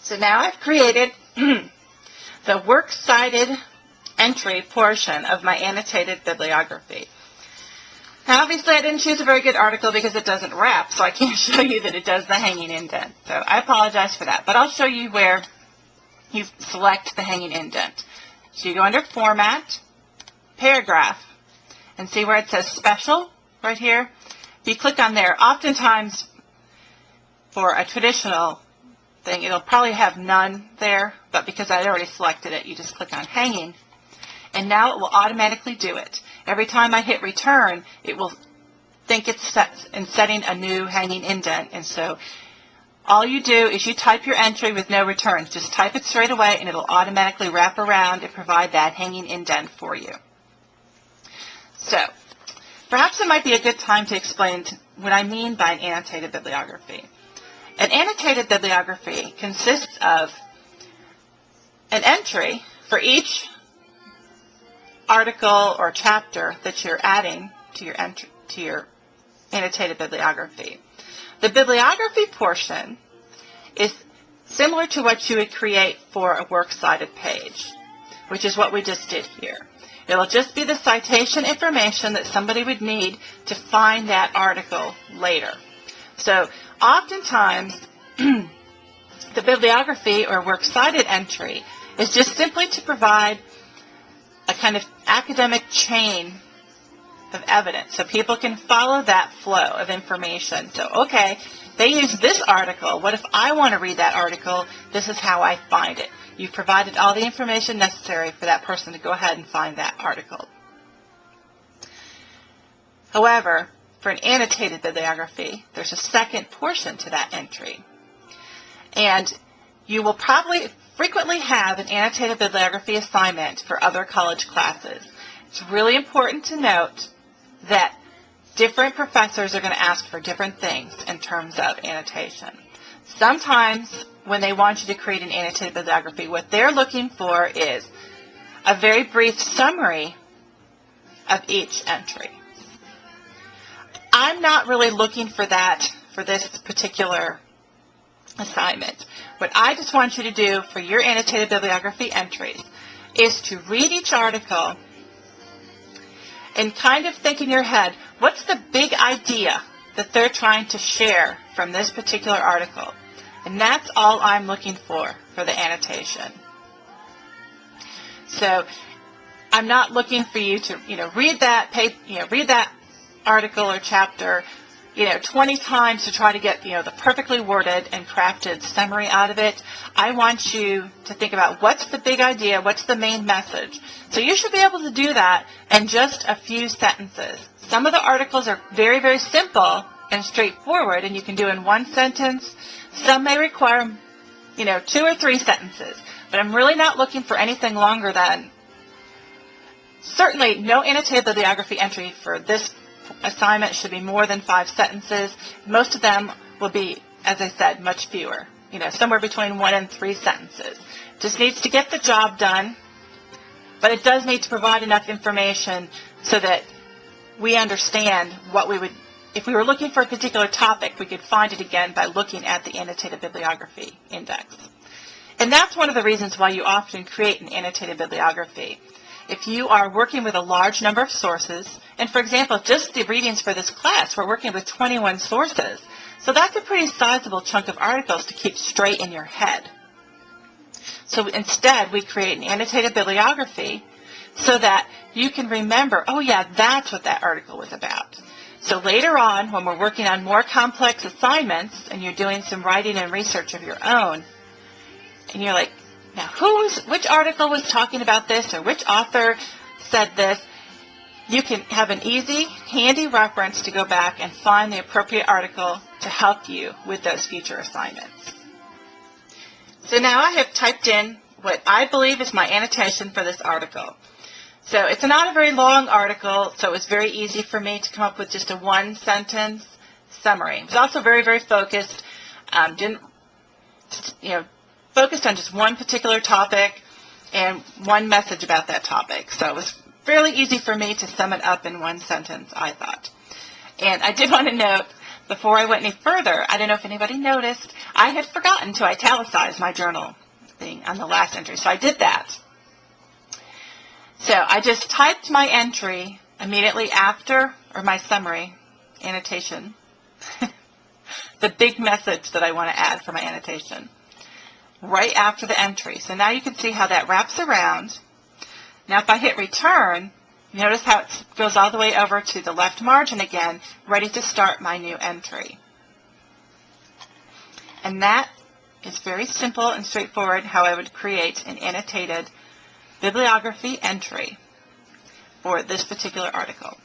So now I've created the works cited entry portion of my annotated bibliography. Now, obviously, I didn't choose a very good article because it doesn't wrap, so I can't show you that it does the hanging indent. So I apologize for that, but I'll show you where you select the hanging indent. So you go under Format, Paragraph, and see where it says Special right here. If you click on there, oftentimes for a traditional thing, it'll probably have none there, but because I already selected it, you just click on Hanging, and now it will automatically do it. Every time I hit Return, it will think it's setting a new hanging indent, and so all you do is you type your entry with no returns. Just type it straight away, and it'll automatically wrap around and provide that hanging indent for you. So, perhaps it might be a good time to explain what I mean by an annotated bibliography. An annotated bibliography consists of an entry for each article or chapter that you're adding to your annotated bibliography. The bibliography portion is similar to what you would create for a works cited page, which is what we just did here. It'll just be the citation information that somebody would need to find that article later. So oftentimes, the bibliography or works cited entry is just simply to provide a kind of academic chain of evidence so people can follow that flow of information. So, okay, they use this article. What if I want to read that article? This is how I find it. You've provided all the information necessary for that person to go ahead and find that article. However, for an annotated bibliography, there's a second portion to that entry. And you will probably frequently have an annotated bibliography assignment for other college classes. It's really important to note that different professors are going to ask for different things in terms of annotation. Sometimes when they want you to create an annotated bibliography, what they're looking for is a very brief summary of each entry. I'm not really looking for that for this particular assignment. What I just want you to do for your annotated bibliography entries is to read each article and kind of think in your head, what's the big idea that they're trying to share from this particular article? And that's all I'm looking for the annotation. So I'm not looking for you to, read that article or chapter, 20 times to try to get, the perfectly worded and crafted summary out of it. I want you to think about what's the big idea, what's the main message. So you should be able to do that in just a few sentences. Some of the articles are very, very simple and straightforward, and you can do in one sentence. Some may require, 2 or 3 sentences. But I'm really not looking for anything longer than, certainly no annotated bibliography entry for this assignment should be more than 5 sentences. Most of them will be, as I said, much fewer, somewhere between 1 and 3 sentences. Just needs to get the job done, but it does need to provide enough information so that we understand what we would, if we were looking for a particular topic, we could find it again by looking at the annotated bibliography index. And that's one of the reasons why you often create an annotated bibliography. If you are working with a large number of sources, and for example, just the readings for this class, we're working with 21 sources. So that's a pretty sizable chunk of articles to keep straight in your head. So instead, we create an annotated bibliography so that you can remember, oh yeah, that's what that article was about. So later on, when we're working on more complex assignments and you're doing some writing and research of your own, and you're like, now, which article was talking about this, or which author said this? You can have an easy, handy reference to go back and find the appropriate article to help you with those future assignments. So now I have typed in what I believe is my annotation for this article. So it's not a very long article, so it was very easy for me to come up with just a 1-sentence summary. It was also very, very focused. Focused on just one particular topic and one message about that topic. So it was fairly easy for me to sum it up in 1 sentence, I thought. And I did want to note before I went any further, I don't know if anybody noticed, I had forgotten to italicize my journal thing on the last entry, so I did that. So I just typed my entry immediately after, or my summary, annotation, the big message that I want to add for my annotation, right after the entry. So now you can see how that wraps around. Now if I hit return, notice how it goes all the way over to the left margin again, ready to start my new entry. And that is very simple and straightforward how I would create an annotated bibliography entry for this particular article.